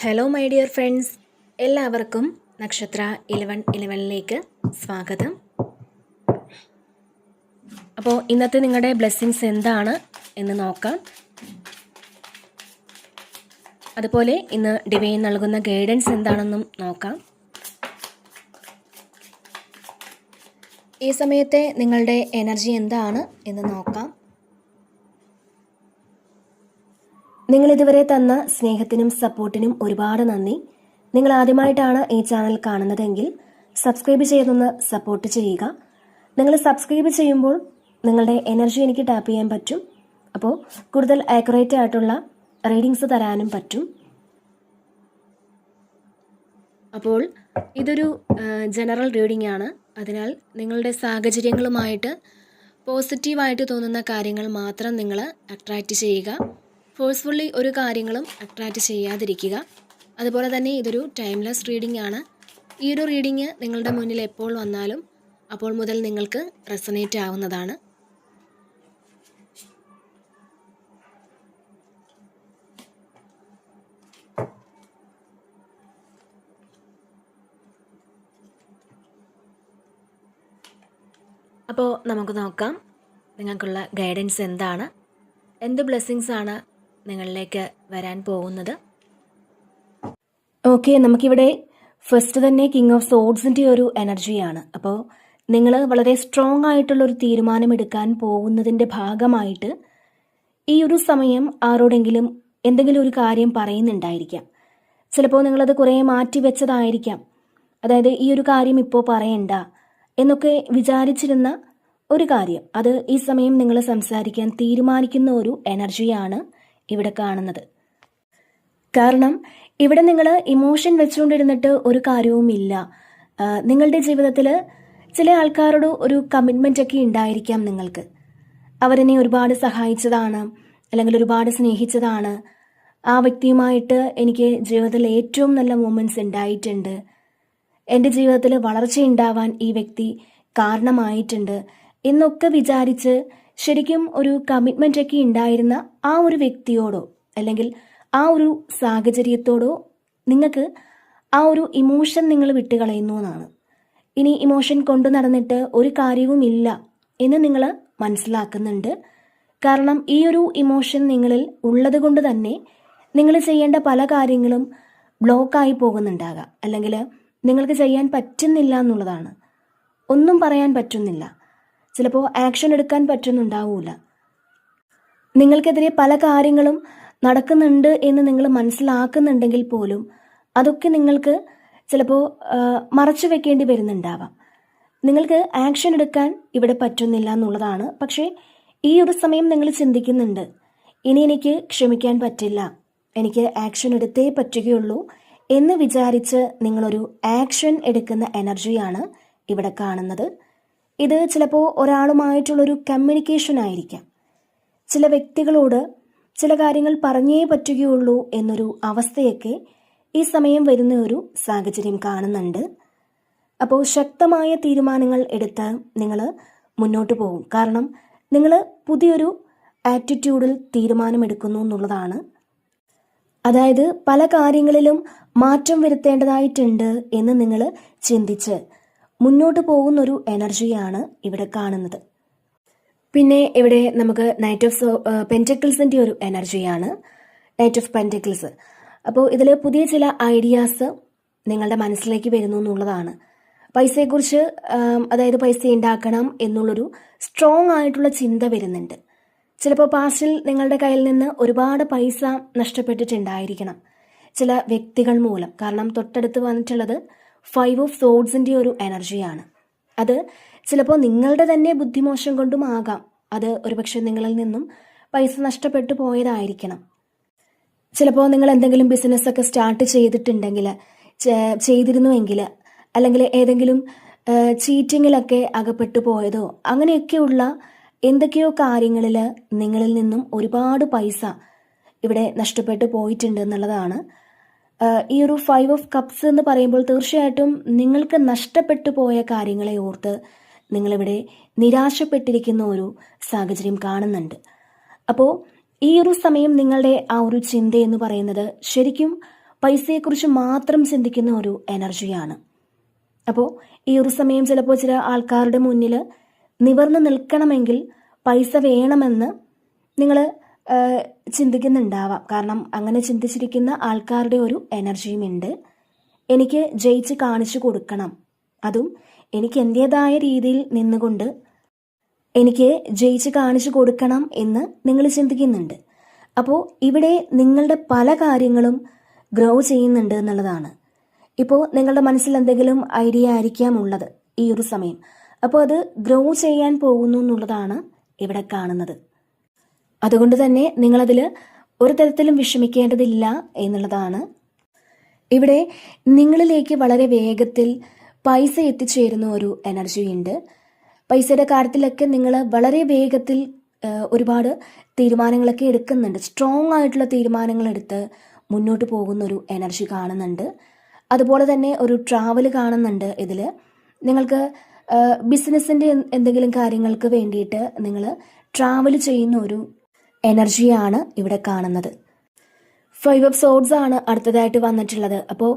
Hello my dear friends, എല്ലാവർക്കും നക്ഷത്ര 1111ലേക്ക് സ്വാഗതം. അപ്പോൾ ഇന്നത്തെ നിങ്ങളുടെ ബ്ലെസ്സിങ്സ് എന്താണ് എന്ന് നോക്കാം. അതുപോലെ ഇന്ന് ഡിവൈൻ നൽകുന്ന ഗൈഡൻസ് എന്താണെന്നും നോക്കാം. ഈ സമയത്തെ നിങ്ങളുടെ എനർജി എന്താണ് എന്ന് നോക്കാം. നിങ്ങൾ ഇതുവരെ തന്ന സ്നേഹത്തിനും സപ്പോർട്ടിനും ഒരുപാട് നന്ദി. നിങ്ങൾ ആദ്യമായിട്ടാണ് ഈ ചാനൽ കാണുന്നതെങ്കിൽ സബ്സ്ക്രൈബ് ചെയ്തൊന്ന് സപ്പോർട്ട് ചെയ്യുക. നിങ്ങൾ സബ്സ്ക്രൈബ് ചെയ്യുമ്പോൾ നിങ്ങളുടെ എനർജി എനിക്ക് ടാപ്പ് ചെയ്യാൻ പറ്റും. അപ്പോൾ കൂടുതൽ ആക്യുറേറ്റ് ആയിട്ടുള്ള റീഡിങ്സ് തരാനും പറ്റും. അപ്പോൾ ഇതൊരു ജനറൽ റീഡിംഗ് ആണ്. അതിനാൽ നിങ്ങളുടെ സാഹചര്യങ്ങളുമായിട്ട് പോസിറ്റീവായിട്ട് തോന്നുന്ന കാര്യങ്ങൾ മാത്രം നിങ്ങൾ അട്രാക്റ്റ് ചെയ്യുക. ഫോഴ്സ്ഫുള്ളി ഒരു കാര്യങ്ങളും അട്രാക്റ്റ് ചെയ്യാതിരിക്കുക. അതുപോലെ തന്നെ ഇതൊരു ടൈംലെസ് റീഡിംഗ് ആണ്. ഈ ഒരു റീഡിംഗ് നിങ്ങളുടെ മുന്നിൽ എപ്പോൾ വന്നാലും അപ്പോൾ മുതൽ നിങ്ങൾക്ക് റെസനേറ്റ് ആവുന്നതാണ്. അപ്പോൾ നമുക്ക് നോക്കാം നിങ്ങൾക്കുള്ള ഗൈഡൻസ് എന്താണ്, എന്ത് ബ്ലെസ്സിങ്സ് ആണ് നിങ്ങളിലേക്ക് വരാൻ പോകുന്നത്. ഓക്കെ, നമുക്കിവിടെ ഫസ്റ്റ് തന്നെ കിങ് ഓഫ് സോഡ്സിൻ്റെ ഒരു എനർജിയാണ്. അപ്പോൾ നിങ്ങൾ വളരെ സ്ട്രോങ് ആയിട്ടുള്ളൊരു തീരുമാനം എടുക്കാൻ പോകുന്നതിൻ്റെ ഭാഗമായിട്ട് ഈ ഒരു സമയം ആരോടെങ്കിലും എന്തെങ്കിലും ഒരു കാര്യം പറയുന്നുണ്ടായിരിക്കാം. ചിലപ്പോൾ നിങ്ങളത് കുറേ മാറ്റി വെച്ചതായിരിക്കാം. അതായത് ഈ ഒരു കാര്യം ഇപ്പോൾ പറയണ്ട എന്നൊക്കെ വിചാരിച്ചിരുന്ന ഒരു കാര്യം അത് ഈ സമയം നിങ്ങൾ സംസാരിക്കാൻ തീരുമാനിക്കുന്ന ഒരു എനർജിയാണ് ഇവിടെ കാണുന്നത്. കാരണം ഇവിടെ നിങ്ങൾ ഇമോഷൻ വെച്ചുകൊണ്ടിരുന്നിട്ട് ഒരു കാര്യവുമില്ല. നിങ്ങളുടെ ജീവിതത്തിൽ ചില ആൾക്കാരോട് ഒരു കമ്മിറ്റ്മെൻ്റ് ഒക്കെ ഉണ്ടായിരിക്കാം. നിങ്ങൾക്ക് അവരെന്നെ ഒരുപാട് സഹായിച്ചതാണ്, അല്ലെങ്കിൽ ഒരുപാട് സ്നേഹിച്ചതാണ്. ആ വ്യക്തിയുമായിട്ട് എനിക്ക് ജീവിതത്തിൽ ഏറ്റവും നല്ല മൊമെൻറ്റ്സ് ഉണ്ടായിട്ടുണ്ട്. എൻ്റെ ജീവിതത്തിൽ വളർച്ചയുണ്ടാവാൻ ഈ വ്യക്തി കാരണമായിട്ടുണ്ട് എന്നൊക്കെ വിചാരിച്ച് ശരിക്കും ഒരു കമ്മിറ്റ്മെൻ്റ് ഒക്കെ ഉണ്ടായിരുന്ന ആ ഒരു വ്യക്തിയോടോ അല്ലെങ്കിൽ ആ ഒരു സാഹചര്യത്തോടോ നിങ്ങൾക്ക് ആ ഒരു ഇമോഷൻ നിങ്ങൾ വിട്ടുകളയുന്നു എന്നാണ്. ഇനി ഇമോഷൻ കൊണ്ടു നടന്നിട്ട് ഒരു കാര്യവുമില്ല എന്ന് നിങ്ങൾ മനസ്സിലാക്കുന്നുണ്ട്. കാരണം ഈ ഒരു ഇമോഷൻ നിങ്ങളിൽ ഉള്ളത് കൊണ്ട് തന്നെ നിങ്ങൾ ചെയ്യേണ്ട പല കാര്യങ്ങളും ബ്ലോക്കായി പോകുന്നുണ്ടാകാം. അല്ലെങ്കിൽ നിങ്ങൾക്ക് ചെയ്യാൻ പറ്റുന്നില്ല എന്നുള്ളതാണ്. ഒന്നും പറയാൻ പറ്റുന്നില്ല. ചിലപ്പോൾ ആക്ഷൻ എടുക്കാൻ പറ്റുന്നുണ്ടാവില്ല. നിങ്ങൾക്കെതിരെ പല കാര്യങ്ങളും നടക്കുന്നുണ്ട് എന്ന് നിങ്ങൾ മനസ്സിലാക്കുന്നുണ്ടെങ്കിൽ പോലും അതൊക്കെ നിങ്ങൾക്ക് ചിലപ്പോൾ മറച്ചു വെക്കേണ്ടി വരുന്നുണ്ടാവാം. നിങ്ങൾക്ക് ആക്ഷൻ എടുക്കാൻ ഇവിടെ പറ്റുന്നില്ല എന്നുള്ളതാണ്. പക്ഷേ ഈ ഒരു സമയം നിങ്ങൾ ചിന്തിക്കുന്നുണ്ട്, ഇനി എനിക്ക് ക്ഷമിക്കാൻ പറ്റില്ല, എനിക്ക് ആക്ഷൻ എടുത്തേ പറ്റുകയുള്ളൂ എന്ന് വിചാരിച്ച് നിങ്ങളൊരു ആക്ഷൻ എടുക്കുന്ന എനർജിയാണ് ഇവിടെ കാണുന്നത്. ഇത് ചിലപ്പോൾ ഒരാളുമായിട്ടുള്ളൊരു കമ്മ്യൂണിക്കേഷൻ ആയിരിക്കാം. ചില വ്യക്തികളോട് ചില കാര്യങ്ങൾ പറഞ്ഞേ പറ്റുകയുള്ളൂ എന്നൊരു അവസ്ഥയൊക്കെ ഈ സമയം വരുന്ന ഒരു സാഹചര്യം കാണുന്നുണ്ട്. അപ്പോൾ ശക്തമായ തീരുമാനങ്ങൾ എടുത്ത് നിങ്ങൾ മുന്നോട്ട് പോകും. കാരണം നിങ്ങൾ പുതിയൊരു ആറ്റിറ്റ്യൂഡിൽ തീരുമാനമെടുക്കുന്നു എന്നുള്ളതാണ്. അതായത് പല കാര്യങ്ങളിലും മാറ്റം വരുത്തേണ്ടതായിട്ടുണ്ട് എന്ന് നിങ്ങൾ ചിന്തിച്ച് മുന്നോട്ട് പോകുന്നൊരു എനർജിയാണ് ഇവിടെ കാണുന്നത്. പിന്നെ ഇവിടെ നമുക്ക് നൈറ്റ് ഓഫ് പെൻറ്റക്കിൾസിൻ്റെ ഒരു എനർജിയാണ്, നൈറ്റ് ഓഫ് പെൻറ്റക്കിൾസ്. അപ്പോൾ ഇതിൽ പുതിയ ചില ഐഡിയാസ് നിങ്ങളുടെ മനസ്സിലേക്ക് വരുന്നു എന്നുള്ളതാണ്. പൈസയെക്കുറിച്ച്, അതായത് പൈസ ഉണ്ടാക്കണം എന്നുള്ളൊരു സ്ട്രോങ് ആയിട്ടുള്ള ചിന്ത വരുന്നുണ്ട്. ചിലപ്പോൾ പാസ്റ്റിൽ നിങ്ങളുടെ കയ്യിൽ നിന്ന് ഒരുപാട് പൈസ നഷ്ടപ്പെട്ടിട്ടുണ്ടായിരിക്കണം ചില വ്യക്തികൾ മൂലം. കാരണം തൊട്ടടുത്ത് വന്നിട്ടുള്ളത് 5 ഓഫ് സോഡ്സിൻ്റെ ഒരു എനർജിയാണ്. അത് ചിലപ്പോൾ നിങ്ങളുടെ തന്നെ ബുദ്ധിമോശം കൊണ്ടും ആകാം. അത് ഒരുപക്ഷെ നിങ്ങളിൽ നിന്നും പൈസ നഷ്ടപ്പെട്ടു പോയതായിരിക്കണം. ചിലപ്പോൾ നിങ്ങൾ എന്തെങ്കിലും ബിസിനസ്സൊക്കെ സ്റ്റാർട്ട് ചെയ്തിരുന്നുവെങ്കിൽ, അല്ലെങ്കിൽ ഏതെങ്കിലും ചീറ്റിങ്ങിലൊക്കെ അകപ്പെട്ടു പോയതോ അങ്ങനെയൊക്കെയുള്ള എന്തൊക്കെയോ കാര്യങ്ങളിൽ നിങ്ങളിൽ നിന്നും ഒരുപാട് പൈസ ഇവിടെ നഷ്ടപ്പെട്ടു പോയിട്ടുണ്ട് എന്നുള്ളതാണ്. ഈ ഒരു 5 ഓഫ് കപ്സ് എന്ന് പറയുമ്പോൾ തീർച്ചയായിട്ടും നിങ്ങൾക്ക് നഷ്ടപ്പെട്ടു പോയ കാര്യങ്ങളെ ഓർത്ത് നിങ്ങളിവിടെ നിരാശപ്പെട്ടിരിക്കുന്ന ഒരു സാഹചര്യം കാണുന്നുണ്ട്. അപ്പോൾ ഈ ഒരു സമയം നിങ്ങളുടെ ആ ഒരു ചിന്ത എന്ന് പറയുന്നത് ശരിക്കും പൈസയെക്കുറിച്ച് മാത്രം ചിന്തിക്കുന്ന ഒരു എനർജിയാണ്. അപ്പോൾ ഈ ഒരു സമയം ചിലപ്പോൾ ചില ആൾക്കാരുടെ മുന്നിൽ നിവർന്നു നിൽക്കണമെങ്കിൽ പൈസ വേണമെന്ന് നിങ്ങൾ ചിന്തിക്കുന്നുണ്ടാവാം. കാരണം അങ്ങനെ ചിന്തിച്ചിരിക്കുന്ന ആൾക്കാരുടെ ഒരു എനർജിയും ഉണ്ട്. എനിക്ക് ജയിച്ച് കാണിച്ചു കൊടുക്കണം, അതും എനിക്ക് എൻ്റേതായ രീതിയിൽ നിന്നുകൊണ്ട് എനിക്ക് ജയിച്ച് കാണിച്ചു കൊടുക്കണം എന്ന് നിങ്ങൾ ചിന്തിക്കുന്നുണ്ട്. അപ്പോൾ ഇവിടെ നിങ്ങളുടെ പല കാര്യങ്ങളും ഗ്രോ ചെയ്യുന്നുണ്ട് എന്നുള്ളതാണ്. ഇപ്പോൾ നിങ്ങളുടെ മനസ്സിൽ എന്തെങ്കിലും ഐഡിയ ആയിരിക്കാം ഉള്ളത് ഈ ഒരു സമയം. അപ്പോൾ അത് ഗ്രോ ചെയ്യാൻ പോകുന്നു എന്നുള്ളതാണ് ഇവിടെ കാണുന്നത്. അതുകൊണ്ട് തന്നെ നിങ്ങളതിൽ ഒരു തരത്തിലും വിഷമിക്കേണ്ടതില്ല എന്നുള്ളതാണ്. ഇവിടെ നിങ്ങളിലേക്ക് വളരെ വേഗത്തിൽ പൈസ എത്തിച്ചേരുന്ന ഒരു എനർജി ഉണ്ട്. പൈസയുടെ കാര്യത്തിലൊക്കെ നിങ്ങൾ വളരെ വേഗത്തിൽ ഒരുപാട് തീരുമാനങ്ങളൊക്കെ എടുക്കുന്നുണ്ട്. സ്ട്രോങ് ആയിട്ടുള്ള തീരുമാനങ്ങൾ എടുത്ത് മുന്നോട്ട് പോകുന്ന ഒരു എനർജി കാണുന്നുണ്ട്. അതുപോലെ തന്നെ ഒരു ട്രാവൽ കാണുന്നുണ്ട്. ഇതിൽ നിങ്ങൾക്ക് ബിസിനസ്സിൻ്റെ എന്തെങ്കിലും കാര്യങ്ങൾക്ക് വേണ്ടിയിട്ട് നിങ്ങൾ ട്രാവൽ ചെയ്യുന്ന ഒരു എനർജിയാണ് ഇവിടെ കാണുന്നത്. 5 ഓഫ് സോഡ്സ് ആണ് അടുത്തതായിട്ട് വന്നിട്ടുള്ളത്. അപ്പോൾ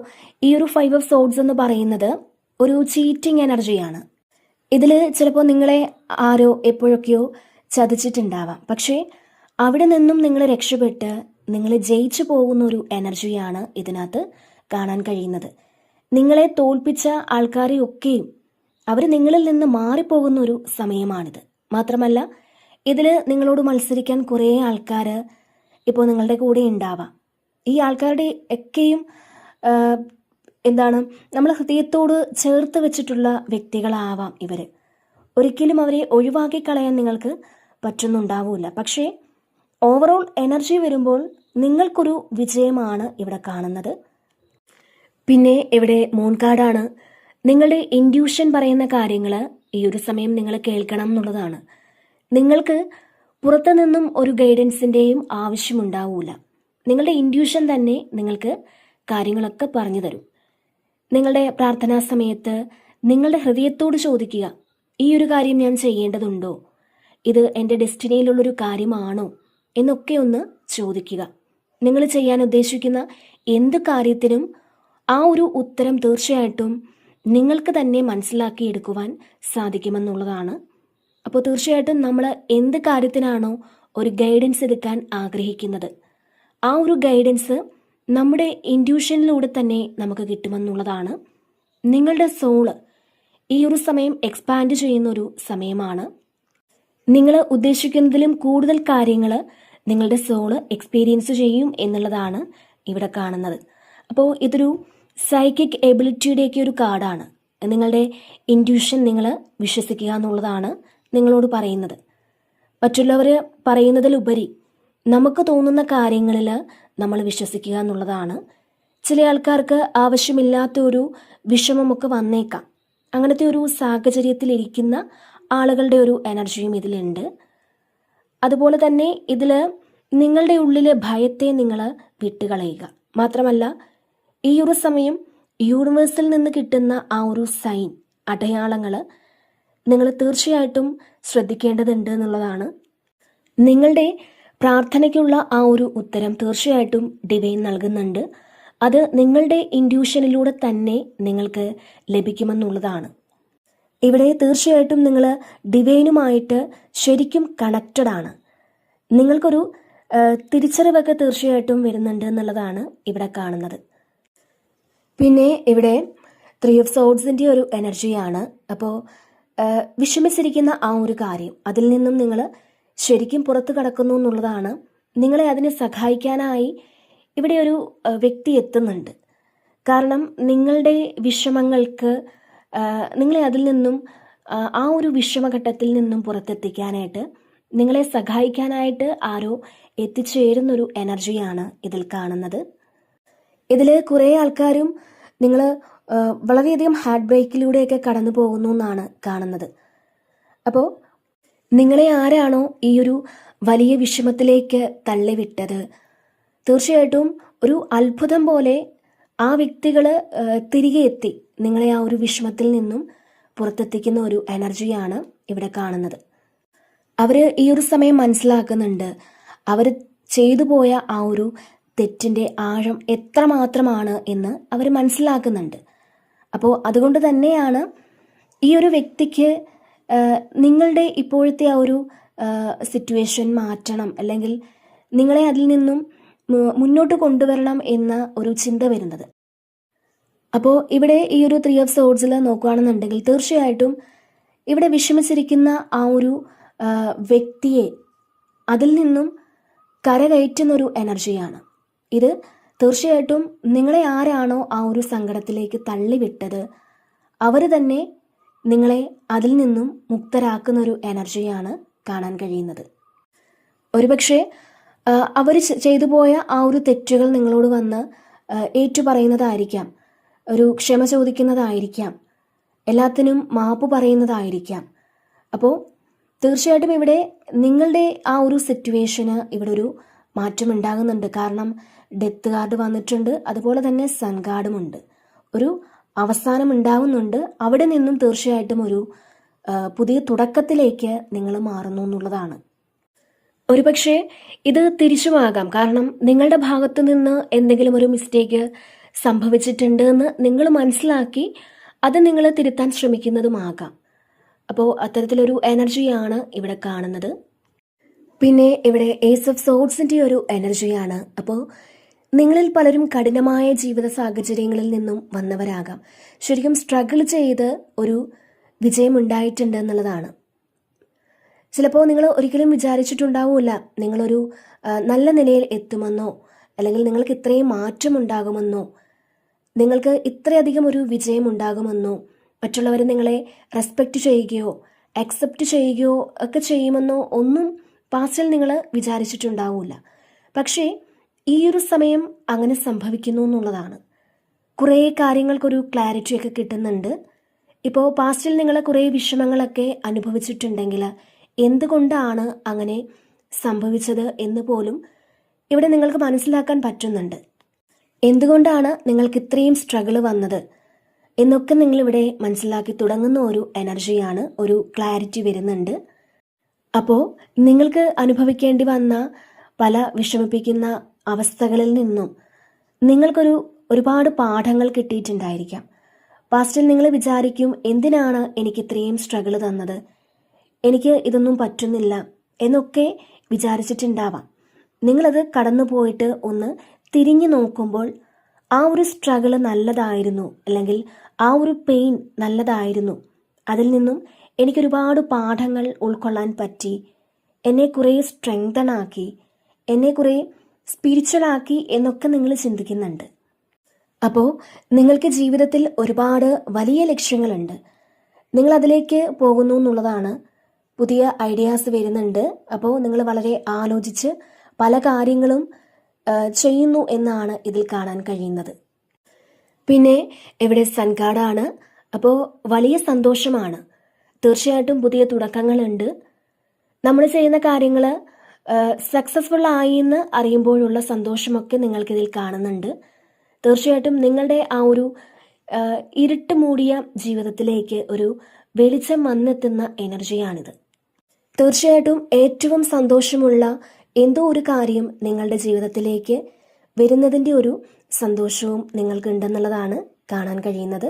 ഈ ഒരു 5 ഓഫ് സോഡ്സ് എന്ന് പറയുന്നത് ഒരു ചീറ്റിംഗ് എനർജിയാണ്. ഇതിൽ ചിലപ്പോൾ നിങ്ങളെ ആരോ എപ്പോഴൊക്കെയോ ചതിച്ചിട്ടുണ്ടാവാം. പക്ഷേ അവിടെ നിന്നും നിങ്ങൾ രക്ഷപ്പെട്ട് നിങ്ങൾ ജയിച്ചു പോകുന്ന ഒരു എനർജിയാണ് ഇതിനകത്ത് കാണാൻ കഴിയുന്നത്. നിങ്ങളെ തോൽപ്പിച്ച ആൾക്കാരെയൊക്കെയും അവർ നിങ്ങളിൽ നിന്ന് മാറിപ്പോകുന്ന ഒരു സമയമാണിത്. മാത്രമല്ല ഇതിൽ നിങ്ങളോട് മത്സരിക്കാൻ കുറേ ആൾക്കാർ ഇപ്പോൾ നിങ്ങളുടെ കൂടെ ഉണ്ടാവാം. ഈ ആൾക്കാരുടെ ഒക്കെയും നമ്മൾ ഹൃദയത്തോട് ചേർത്ത് വെച്ചിട്ടുള്ള വ്യക്തികളാവാം ഇവർ. ഒരിക്കലും അവരെ ഒഴിവാക്കി കളയാൻ നിങ്ങൾക്ക് പറ്റുന്നുണ്ടാവില്ല. പക്ഷേ ഓവറോൾ എനർജി വരുമ്പോൾ നിങ്ങൾക്കൊരു വിജയമാണ് ഇവിടെ കാണുന്നത്. പിന്നെ ഇവിടെ മൂൺ കാർഡാണ്. നിങ്ങളുടെ ഇൻഡ്യൂഷൻ പറയുന്ന കാര്യങ്ങൾ ഈ ഒരു സമയം നിങ്ങൾ കേൾക്കണം എന്നുള്ളതാണ്. നിങ്ങൾക്ക് പുറത്തു നിന്നും ഒരു ഗൈഡൻസിൻ്റെയും ആവശ്യമുണ്ടാവില്ല. നിങ്ങളുടെ ഇൻഡ്യൂഷൻ തന്നെ നിങ്ങൾക്ക് കാര്യങ്ങളൊക്കെ പറഞ്ഞു തരും. നിങ്ങളുടെ പ്രാർത്ഥനാ സമയത്ത് നിങ്ങളുടെ ഹൃദയത്തോട് ചോദിക്കുക, ഈ ഒരു കാര്യം ഞാൻ ചെയ്യേണ്ടതുണ്ടോ, ഇത് എൻ്റെ ഡെസ്റ്റിനിയിലുള്ളൊരു കാര്യമാണോ എന്നൊക്കെ ഒന്ന് ചോദിക്കുക. നിങ്ങൾ ചെയ്യാൻ ഉദ്ദേശിക്കുന്ന എന്ത് കാര്യത്തിനും ആ ഒരു ഉത്തരം തീർച്ചയായിട്ടും നിങ്ങൾക്ക് തന്നെ മനസ്സിലാക്കിയെടുക്കുവാൻ സാധിക്കുമെന്നുള്ളതാണ്. അപ്പോൾ തീർച്ചയായിട്ടും നമ്മൾ എന്ത് കാര്യത്തിനാണോ ഒരു ഗൈഡൻസ് എടുക്കാൻ ആഗ്രഹിക്കുന്നത് ആ ഒരു ഗൈഡൻസ് നമ്മുടെ ഇൻഡ്യൂഷനിലൂടെ തന്നെ നമുക്ക് കിട്ടുമെന്നുള്ളതാണ്. നിങ്ങളുടെ സോള് ഈ ഒരു സമയം എക്സ്പാൻഡ് ചെയ്യുന്ന ഒരു സമയമാണ്. നിങ്ങൾ ഉദ്ദേശിക്കുന്നതിലും കൂടുതൽ കാര്യങ്ങൾ നിങ്ങളുടെ സോള് എക്സ്പീരിയൻസ് ചെയ്യും എന്നുള്ളതാണ് ഇവിടെ കാണുന്നത്. അപ്പോൾ ഇതൊരു സൈക്കിക് എബിലിറ്റിയുടെയൊക്കെ ഒരു കാർഡാണ്. നിങ്ങളുടെ ഇൻഡ്യൂഷൻ നിങ്ങൾ വിശ്വസിക്കുക എന്നുള്ളതാണ് നിങ്ങളോട് പറയുന്നത്. മറ്റുള്ളവർ പറയുന്നതിലുപരി നമുക്ക് തോന്നുന്ന കാര്യങ്ങളിൽ നമ്മൾ വിശ്വസിക്കുക എന്നുള്ളതാണ്. ചില ആൾക്കാർക്ക് ആവശ്യമില്ലാത്ത ഒരു വിഷമമൊക്കെ വന്നേക്കാം. അങ്ങനത്തെ ഒരു സാഹചര്യത്തിലിരിക്കുന്ന ആളുകളുടെ ഒരു എനർജിയും ഇതിലുണ്ട്. അതുപോലെ തന്നെ ഇതിൽ നിങ്ങളുടെ ഉള്ളിലെ ഭയത്തെ നിങ്ങൾ വിട്ടുകളയുക. മാത്രമല്ല ഈ ഒരു സമയം യൂണിവേഴ്സിൽ നിന്ന് കിട്ടുന്ന ആ ഒരു സൈൻ, അടയാളങ്ങൾ നിങ്ങൾ തീർച്ചയായിട്ടും ശ്രദ്ധിക്കേണ്ടതുണ്ട് എന്നുള്ളതാണ്. നിങ്ങളുടെ പ്രാർത്ഥനയ്ക്കുള്ള ആ ഒരു ഉത്തരം തീർച്ചയായിട്ടും ഡിവൈൻ നൽകുന്നുണ്ട്. അത് നിങ്ങളുടെ ഇൻഡ്യൂഷനിലൂടെ തന്നെ നിങ്ങൾക്ക് ലഭിക്കുമെന്നുള്ളതാണ്. ഇവിടെ തീർച്ചയായിട്ടും നിങ്ങൾ ഡിവൈനുമായിട്ട് ശരിക്കും കണക്റ്റഡ് ആണ്. നിങ്ങൾക്കൊരു തിരിച്ചറിവൊക്കെ തീർച്ചയായിട്ടും വരുന്നുണ്ട് എന്നുള്ളതാണ് ഇവിടെ കാണുന്നത്. പിന്നെ ഇവിടെ 3 ഓഫ് സോഡ്സിൻ്റെ ഒരു എനർജിയാണ്. അപ്പോൾ വിഷമിച്ചിരിക്കുന്ന ആ ഒരു കാര്യം, അതിൽ നിന്നും നിങ്ങൾ ശരിക്കും പുറത്തു കടക്കുന്നു എന്നുള്ളതാണ്. നിങ്ങളെ അതിനെ സഹായിക്കാനായി ഇവിടെ ഒരു വ്യക്തി എത്തുന്നുണ്ട്. കാരണം നിങ്ങളുടെ വിഷമങ്ങൾക്ക് നിങ്ങളെ അതിൽ നിന്നും ആ ഒരു വിഷമഘട്ടത്തിൽ നിന്നും പുറത്തെത്തിക്കാനായിട്ട് നിങ്ങളെ സഹായിക്കാനായിട്ട് ആരോ എത്തിച്ചേരുന്നൊരു എനർജിയാണ് ഇതിൽ കാണുന്നത്. ഇതിൽ കുറേ ആൾക്കാരും നിങ്ങൾ വളരെയധികം ഹാർട്ട് ബ്രേക്കിലൂടെയൊക്കെ കടന്നു പോകുന്നു എന്നാണ് കാണുന്നത്. അപ്പോൾ നിങ്ങളെ ആരാണോ ഈ ഒരു വലിയ വിഷമത്തിലേക്ക് തള്ളിവിട്ടത്, തീർച്ചയായിട്ടും ഒരു അത്ഭുതം പോലെ ആ വ്യക്തികൾ തിരികെ എത്തി നിങ്ങളെ ആ ഒരു വിഷമത്തിൽ നിന്നും പുറത്തെത്തിക്കുന്ന ഒരു എനർജിയാണ് ഇവിടെ കാണുന്നത്. അവർ ഈ ഒരു സമയം മനസ്സിലാക്കുന്നുണ്ട് അവർ ചെയ്തു പോയ ആ ഒരു തെറ്റിൻ്റെ ആഴം എത്രമാത്രമാണ് എന്ന് അവർ മനസ്സിലാക്കുന്നുണ്ട്. അപ്പോൾ അതുകൊണ്ട് തന്നെയാണ് ഈ ഒരു വ്യക്തിക്ക് നിങ്ങളുടെ ഇപ്പോഴത്തെ ആ ഒരു സിറ്റുവേഷൻ മാറ്റണം, അല്ലെങ്കിൽ നിങ്ങളെ അതിൽ നിന്നും മുന്നോട്ട് കൊണ്ടുവരണം എന്ന ഒരു ചിന്ത വരുന്നത്. അപ്പോൾ ഇവിടെ ഈ ഒരു 3 ഓഫ് സോഡ്സിൽ നോക്കുകയാണെന്നുണ്ടെങ്കിൽ തീർച്ചയായിട്ടും ഇവിടെ വിഷമിച്ചിരിക്കുന്ന ആ ഒരു വ്യക്തിയെ അതിൽ നിന്നും കരകയറ്റുന്നൊരു എനർജിയാണ് ഇത്. തീർച്ചയായിട്ടും നിങ്ങളെ ആരാണോ ആ ഒരു സങ്കടത്തിലേക്ക് തള്ളിവിട്ടത് അവർ തന്നെ നിങ്ങളെ അതിൽ നിന്നും മുക്തരാക്കുന്നൊരു എനർജിയാണ് കാണാൻ കഴിയുന്നത്. ഒരുപക്ഷെ അവർ ചെയ്തു പോയ ആ ഒരു തെറ്റുകൾ നിങ്ങളോട് വന്ന് ഏറ്റുപറയുന്നതായിരിക്കാം, ഒരു ക്ഷമ ചോദിക്കുന്നതായിരിക്കാം, എല്ലാത്തിനും മാപ്പ് പറയുന്നതായിരിക്കാം. അപ്പോൾ തീർച്ചയായിട്ടും ഇവിടെ നിങ്ങളുടെ ആ ഒരു സിറ്റുവേഷന് ഇവിടെ ഒരു മാറ്റം ഉണ്ടാകുന്നുണ്ട്. കാരണം ഡെത്ത് കാർഡ് വന്നിട്ടുണ്ട്, അതുപോലെ തന്നെ സൺ കാർഡുമുണ്ട്. ഒരു അവസാനം ഉണ്ടാകുന്നുണ്ട്. അവിടെ നിന്നും തീർച്ചയായിട്ടും ഒരു പുതിയ തുടക്കത്തിലേക്ക് നിങ്ങൾ മാറുന്നു എന്നുള്ളതാണ്. ഒരുപക്ഷെ ഇത് തിരിച്ചുമാകാം. കാരണം നിങ്ങളുടെ ഭാഗത്തു നിന്ന് എന്തെങ്കിലും ഒരു മിസ്റ്റേക്ക് സംഭവിച്ചിട്ടുണ്ട് എന്ന് നിങ്ങൾ മനസ്സിലാക്കി അത് നിങ്ങൾ തിരുത്താൻ ശ്രമിക്കുന്നതുമാകാം. അപ്പോൾ അത്തരത്തിലൊരു എനർജിയാണ് ഇവിടെ കാണുന്നത്. പിന്നെ ഇവിടെ ഏസ് ഓഫ് സോഡ്സിൻ്റെ ഒരു എനർജിയാണ്. അപ്പോൾ നിങ്ങളിൽ പലരും കഠിനമായ ജീവിത സാഹചര്യങ്ങളിൽ നിന്നും വന്നവരാകാം. ശരിക്കും സ്ട്രഗിൾ ചെയ്ത് ഒരു വിജയം ഉണ്ടായിട്ടുണ്ട് എന്നുള്ളതാണ്. ചിലപ്പോൾ നിങ്ങൾ ഒരിക്കലും വിചാരിച്ചിട്ടുണ്ടാവില്ല നിങ്ങളൊരു നല്ല നിലയിൽ എത്തുമെന്നോ, അല്ലെങ്കിൽ നിങ്ങൾക്ക് ഇത്രയും മാറ്റം ഉണ്ടാകുമെന്നോ, നിങ്ങൾക്ക് ഇത്രയധികം ഒരു വിജയം ഉണ്ടാകുമെന്നോ, മറ്റുള്ളവർ നിങ്ങളെ റെസ്പെക്റ്റ് ചെയ്യുകയോ അക്സെപ്റ്റ് ചെയ്യുകയോ ഒക്കെ ചെയ്യുമെന്നോ ഒന്നും പാസ്റ്റിൽ നിങ്ങൾ വിചാരിച്ചിട്ടുണ്ടാവില്ല. പക്ഷേ ഈ ഒരു സമയം അങ്ങനെ സംഭവിക്കുന്നു എന്നുള്ളതാണ്. കുറേ കാര്യങ്ങൾക്കൊരു ക്ലാരിറ്റിയൊക്കെ കിട്ടുന്നുണ്ട്. ഇപ്പോൾ പാസ്റ്റിൽ നിങ്ങൾ കുറേ വിഷമങ്ങളൊക്കെ അനുഭവിച്ചിട്ടുണ്ടെങ്കിൽ എന്തുകൊണ്ടാണ് അങ്ങനെ സംഭവിച്ചത് എന്ന് പോലും ഇവിടെ നിങ്ങൾക്ക് മനസ്സിലാക്കാൻ പറ്റുന്നുണ്ട്. എന്തുകൊണ്ടാണ് നിങ്ങൾക്ക് ഇത്രയും സ്ട്രഗിൾ വന്നത് എന്നൊക്കെ നിങ്ങളിവിടെ മനസ്സിലാക്കി തുടങ്ങുന്ന ഒരു എനർജിയാണ്, ഒരു ക്ലാരിറ്റി വരുന്നുണ്ട്. അപ്പോൾ നിങ്ങൾക്ക് അനുഭവിക്കേണ്ടി വന്ന പല വിഷമിപ്പിക്കുന്ന അവസ്ഥകളിൽ നിന്നും നിങ്ങൾക്കൊരു ഒരുപാട് പാഠങ്ങൾ കിട്ടിയിട്ടുണ്ടായിരിക്കാം. പാസ്റ്റിൽ നിങ്ങൾ വിചാരിക്കും, എന്തിനാണ് എനിക്ക് ഇത്രയും സ്ട്രഗിൾ തന്നത്, എനിക്ക് ഇതൊന്നും പറ്റുന്നില്ല എന്നൊക്കെ വിചാരിച്ചിട്ടുണ്ടാവാം. നിങ്ങളത് കടന്നു പോയിട്ട് ഒന്ന് തിരിഞ്ഞു നോക്കുമ്പോൾ ആ ഒരു സ്ട്രഗിൾ നല്ലതായിരുന്നു, അല്ലെങ്കിൽ ആ ഒരു പെയിൻ നല്ലതായിരുന്നു, അതിൽ നിന്നും എനിക്കൊരുപാട് പാഠങ്ങൾ ഉൾക്കൊള്ളാൻ പറ്റി, എന്നെ കുറേ സ്ട്രെങ്തനാക്കി, എന്നെ കുറേ സ്പിരിച്വലാക്കി എന്നൊക്കെ നിങ്ങൾ ചിന്തിക്കുന്നുണ്ട്. അപ്പോൾ നിങ്ങൾക്ക് ജീവിതത്തിൽ ഒരുപാട് വലിയ ലക്ഷ്യങ്ങളുണ്ട്. നിങ്ങളതിലേക്ക് പോകുന്നു എന്നുള്ളതാണ്. പുതിയ ഐഡിയാസ് വരുന്നുണ്ട്. അപ്പോൾ നിങ്ങൾ വളരെ ആലോചിച്ച് പല കാര്യങ്ങളും ചെയ്യുന്നു എന്നാണ് ഇതിൽ കാണാൻ കഴിയുന്നത്. പിന്നെ ഇവിടെ സൺ കാർഡാണ്. അപ്പോൾ വലിയ സന്തോഷമാണ്. തീർച്ചയായിട്ടും പുതിയ തുടക്കങ്ങളുണ്ട്. നമ്മൾ ചെയ്യുന്ന കാര്യങ്ങൾ സക്സസ്ഫുൾ ആയി എന്ന് അറിയുമ്പോഴുള്ള സന്തോഷമൊക്കെ നിങ്ങൾക്കിതിൽ കാണുന്നുണ്ട്. തീർച്ചയായിട്ടും നിങ്ങളുടെ ആ ഒരു ഇരുട്ട് മൂടിയ ജീവിതത്തിലേക്ക് ഒരു വെളിച്ചം വന്നെത്തുന്ന എനർജിയാണിത്. തീർച്ചയായിട്ടും ഏറ്റവും സന്തോഷമുള്ള എന്തോ ഒരു കാര്യം നിങ്ങളുടെ ജീവിതത്തിലേക്ക് വരുന്നതിൻ്റെ ഒരു സന്തോഷവും നിങ്ങൾക്കുണ്ടെന്നുള്ളതാണ് കാണാൻ കഴിയുന്നത്.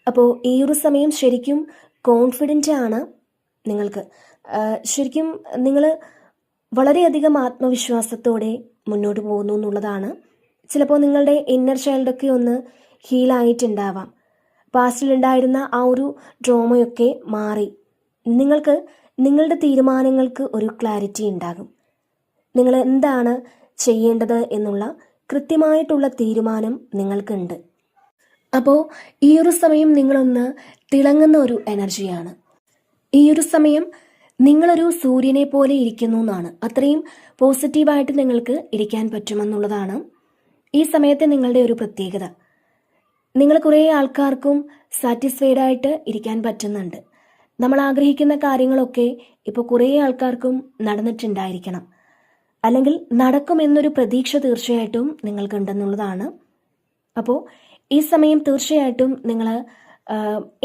അപ്പോൾ ഈ ഒരു സമയം ശരിക്കും കോൺഫിഡൻ്റ് ആണ് നിങ്ങൾക്ക്. ശരിക്കും നിങ്ങൾ വളരെയധികം ആത്മവിശ്വാസത്തോടെ മുന്നോട്ട് പോകുന്നു എന്നുള്ളതാണ്. ചിലപ്പോൾ നിങ്ങളുടെ ഇന്നർ ചൈൽഡൊക്കെ ഒന്ന് ഹീലായിട്ടുണ്ടാവാം. പാസ്റ്റിലുണ്ടായിരുന്ന ആ ഒരു ഡ്രോമയൊക്കെ മാറി നിങ്ങൾക്ക് നിങ്ങളുടെ തീരുമാനങ്ങൾക്ക് ഒരു ക്ലാരിറ്റി ഉണ്ടാകും. നിങ്ങൾ എന്താണ് ചെയ്യേണ്ടത് എന്നുള്ള കൃത്യമായിട്ടുള്ള തീരുമാനം നിങ്ങൾക്കുണ്ട്. അപ്പോൾ ഈ ഒരു സമയം നിങ്ങളൊന്ന് തിളങ്ങുന്ന ഒരു എനർജിയാണ്. ഈ ഒരു സമയം നിങ്ങളൊരു സൂര്യനെ പോലെ ഇരിക്കുന്നു എന്നാണ്. അത്രയും പോസിറ്റീവായിട്ട് നിങ്ങൾക്ക് ഇരിക്കാൻ പറ്റുമെന്നുള്ളതാണ് ഈ സമയത്തെ നിങ്ങളുടെ ഒരു പ്രത്യേകത. നിങ്ങൾ കുറേ ആൾക്കാർക്കും സാറ്റിസ്ഫൈഡ് ആയിട്ട് ഇരിക്കാൻ പറ്റുന്നുണ്ട്. നമ്മൾ ആഗ്രഹിക്കുന്ന കാര്യങ്ങളൊക്കെ ഇപ്പോൾ കുറേ ആൾക്കാർക്കും നടന്നിട്ടുണ്ടായിരിക്കണം, അല്ലെങ്കിൽ നടക്കുമെന്നൊരു പ്രതീക്ഷ തീർച്ചയായിട്ടും നിങ്ങൾക്കുണ്ടെന്നുള്ളതാണ്. അപ്പോൾ ഈ സമയം തീർച്ചയായിട്ടും നിങ്ങൾ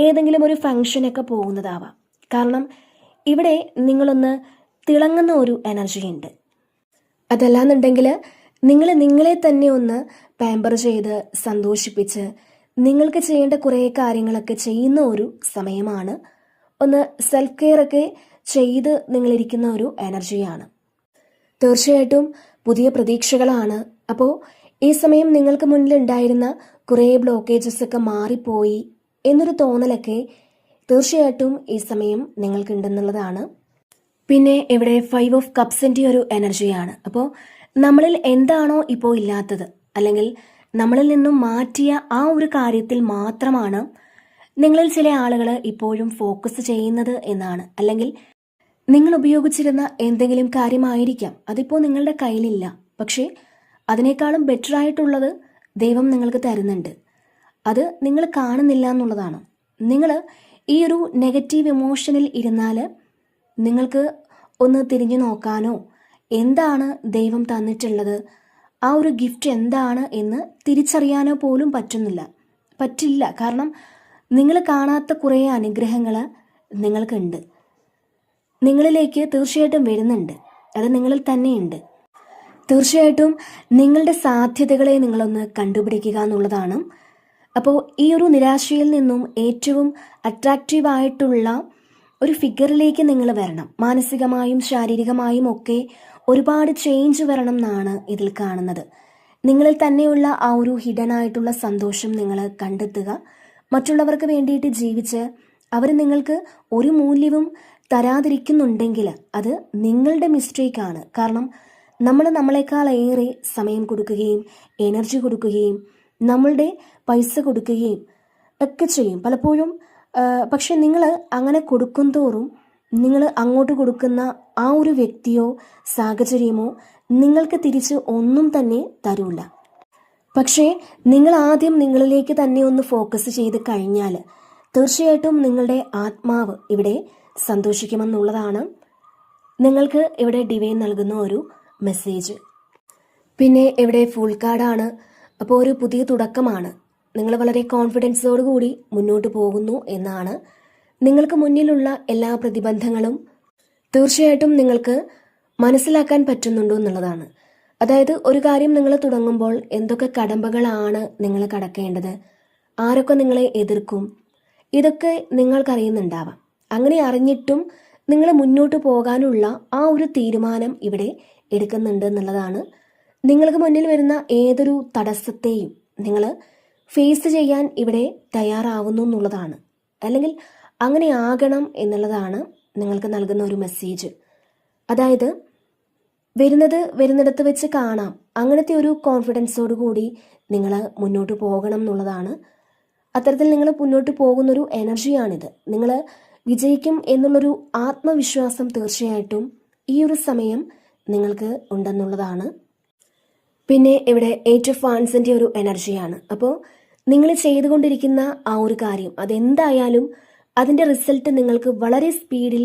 ഏതെങ്കിലും ഒരു ഫങ്ഷനൊക്കെ പോകുന്നതാവാം. കാരണം ഇവിടെ നിങ്ങളൊന്ന് തിളങ്ങുന്ന ഒരു എനർജി ഉണ്ട്. അതല്ലാന്നുണ്ടെങ്കിൽ നിങ്ങൾ നിങ്ങളെ തന്നെ ഒന്ന് പാമ്പർ ചെയ്ത് സന്തോഷിപ്പിച്ച് നിങ്ങൾക്ക് ചെയ്യേണ്ട കുറേ കാര്യങ്ങളൊക്കെ ചെയ്യുന്ന ഒരു സമയമാണ്. ഒന്ന് സെൽഫ് കെയർ ഒക്കെ ചെയ്ത് നിങ്ങളിരിക്കുന്ന ഒരു എനർജിയാണ്. തീർച്ചയായിട്ടും പുതിയ പ്രതീക്ഷകളാണ്. അപ്പോൾ ഈ സമയം നിങ്ങൾക്ക് മുന്നിലുണ്ടായിരുന്ന കുറേ ബ്ലോക്കേജസ് ഒക്കെ മാറിപ്പോയി എന്നൊരു തോന്നലൊക്കെ തീർച്ചയായിട്ടും ഈ സമയം നിങ്ങൾക്കുണ്ടെന്നുള്ളതാണ്. പിന്നെ ഇവിടെ 5 ഓഫ് കപ്സിൻ്റെ ഒരു എനർജിയാണ്. അപ്പോൾ നമ്മളിൽ എന്താണോ ഇപ്പോൾ ഇല്ലാത്തത്, അല്ലെങ്കിൽ നമ്മളിൽ നിന്നും മാറ്റിയ ആ ഒരു കാര്യത്തിൽ മാത്രമാണ് നിങ്ങളിൽ ചില ആളുകൾ ഇപ്പോഴും ഫോക്കസ് ചെയ്യുന്നത് എന്നാണ്. അല്ലെങ്കിൽ നിങ്ങൾ ഉപയോഗിച്ചിരുന്ന എന്തെങ്കിലും കാര്യമായിരിക്കാം അതിപ്പോൾ നിങ്ങളുടെ കയ്യിലില്ല, പക്ഷേ അതിനേക്കാളും ബെറ്റർ ആയിട്ടുള്ളത് ദൈവം നിങ്ങൾക്ക് തരുന്നുണ്ട്. അത് നിങ്ങൾ കാണുന്നില്ല എന്നുള്ളതാണ്. നിങ്ങൾ ഈ ഒരു നെഗറ്റീവ് ഇമോഷനിൽ ഇരുന്നാൽ നിങ്ങൾക്ക് ഒന്ന് തിരിഞ്ഞു നോക്കാനോ എന്താണ് ദൈവം തന്നിട്ടുള്ളത്, ആ ഒരു ഗിഫ്റ്റ് എന്താണ് എന്ന് തിരിച്ചറിയാനോ പോലും പറ്റില്ല. കാരണം നിങ്ങൾ കാണാത്ത കുറേ അനുഗ്രഹങ്ങൾ നിങ്ങൾക്കുണ്ട്, നിങ്ങളിലേക്ക് തീർച്ചയായിട്ടും വരുന്നുണ്ട്. അത് നിങ്ങളിൽ തന്നെയുണ്ട്. തീർച്ചയായിട്ടും നിങ്ങളുടെ സാധ്യതകളെ നിങ്ങളൊന്ന് കണ്ടുപിടിക്കുക എന്നുള്ളതാണ്. അപ്പോൾ ഈ ഒരു നിരാശയിൽ നിന്നും ഏറ്റവും അട്രാക്റ്റീവായിട്ടുള്ള ഒരു ഫിഗറിലേക്ക് നിങ്ങൾ വരണം. മാനസികമായും ശാരീരികമായും ഒക്കെ ഒരുപാട് ചേഞ്ച് വരണം എന്നാണ് ഇതിൽ കാണുന്നത്. നിങ്ങളിൽ തന്നെയുള്ള ആ ഒരു ഹിഡൻ ആയിട്ടുള്ള സന്തോഷം നിങ്ങൾ കണ്ടെത്തുക. മറ്റുള്ളവർക്ക് വേണ്ടിയിട്ട് ജീവിച്ച് അവർ നിങ്ങൾക്ക് ഒരു മൂല്യവും തരാതിരിക്കുന്നുണ്ടെങ്കിൽ അത് നിങ്ങളുടെ മിസ്റ്റേക്കാണ്. കാരണം നമ്മൾ നമ്മളെക്കാൾ ഏറെ സമയം കൊടുക്കുകയും എനർജി കൊടുക്കുകയും നമ്മളുടെ പൈസ കൊടുക്കുകയും ഒക്കെ ചെയ്യും പലപ്പോഴും. പക്ഷെ നിങ്ങൾ അങ്ങനെ കൊടുക്കും തോറും നിങ്ങൾ അങ്ങോട്ട് കൊടുക്കുന്ന ആ ഒരു വ്യക്തിയോ സാഹചര്യമോ നിങ്ങൾക്ക് തിരിച്ച് ഒന്നും തന്നെ തരൂല. പക്ഷേ നിങ്ങൾ ആദ്യം നിങ്ങളിലേക്ക് തന്നെ ഒന്ന് ഫോക്കസ് ചെയ്ത് കഴിഞ്ഞാൽ തീർച്ചയായിട്ടും നിങ്ങളുടെ ആത്മാവ് ഇവിടെ സന്തോഷിക്കുമെന്നുള്ളതാണ് നിങ്ങൾക്ക് ഇവിടെ ഡിവൈൻ നൽകുന്ന ഒരു മെസ്സേജ്. പിന്നെ ഇവിടെ ഫുൾ കാർഡാണ്. അപ്പോൾ ഒരു പുതിയ തുടക്കമാണ്. നിങ്ങൾ വളരെ കോൺഫിഡൻസോടു കൂടി മുന്നോട്ട് പോകുന്നു എന്നാണ്. നിങ്ങൾക്ക് മുന്നിലുള്ള എല്ലാ പ്രതിബന്ധങ്ങളും തീർച്ചയായിട്ടും നിങ്ങൾക്ക് മനസ്സിലാക്കാൻ പറ്റുന്നുണ്ടോ എന്നുള്ളതാണ്. അതായത് ഒരു കാര്യം നിങ്ങൾ തുടങ്ങുമ്പോൾ എന്തൊക്കെ കടമ്പകളാണ് നിങ്ങൾ കടക്കേണ്ടത്, ആരൊക്കെ നിങ്ങളെ എതിർക്കും, ഇതൊക്കെ നിങ്ങൾക്കറിയുന്നുണ്ടാവാം. അങ്ങനെ അറിഞ്ഞിട്ടും നിങ്ങൾ മുന്നോട്ട് പോകാനുള്ള ആ ഒരു തീരുമാനം ഇവിടെ എടുക്കുന്നുണ്ട് എന്നുള്ളതാണ്. നിങ്ങൾക്ക് മുന്നിൽ വരുന്ന ഏതൊരു തടസ്സത്തെയും നിങ്ങൾ ഫേസ് ചെയ്യാൻ ഇവിടെ തയ്യാറാവുന്നു എന്നുള്ളതാണ്. അല്ലെങ്കിൽ അങ്ങനെ ആകണം എന്നുള്ളതാണ് നിങ്ങൾക്ക് നൽകുന്ന ഒരു മെസ്സേജ്. അതായത് വരുന്നിടത്ത് വെച്ച് കാണാം, അങ്ങനത്തെ ഒരു കോൺഫിഡൻസോടു കൂടി നിങ്ങൾ മുന്നോട്ട് പോകണം എന്നുള്ളതാണ്. അത്തരത്തിൽ നിങ്ങൾ മുന്നോട്ട് പോകുന്നൊരു എനർജിയാണിത്. നിങ്ങൾ വിജയിക്കും എന്നുള്ളൊരു ആത്മവിശ്വാസം തീർച്ചയായിട്ടും ഈ ഒരു സമയം നിങ്ങൾക്ക് ഉണ്ടെന്നുള്ളതാണ്. പിന്നെ ഇവിടെ 8 ഓഫ് വാൻസിൻ്റെ ഒരു എനർജിയാണ്. അപ്പോൾ നിങ്ങൾ ചെയ്തുകൊണ്ടിരിക്കുന്ന ആ ഒരു കാര്യം അതെന്തായാലും അതിൻ്റെ റിസൾട്ട് നിങ്ങൾക്ക് വളരെ സ്പീഡിൽ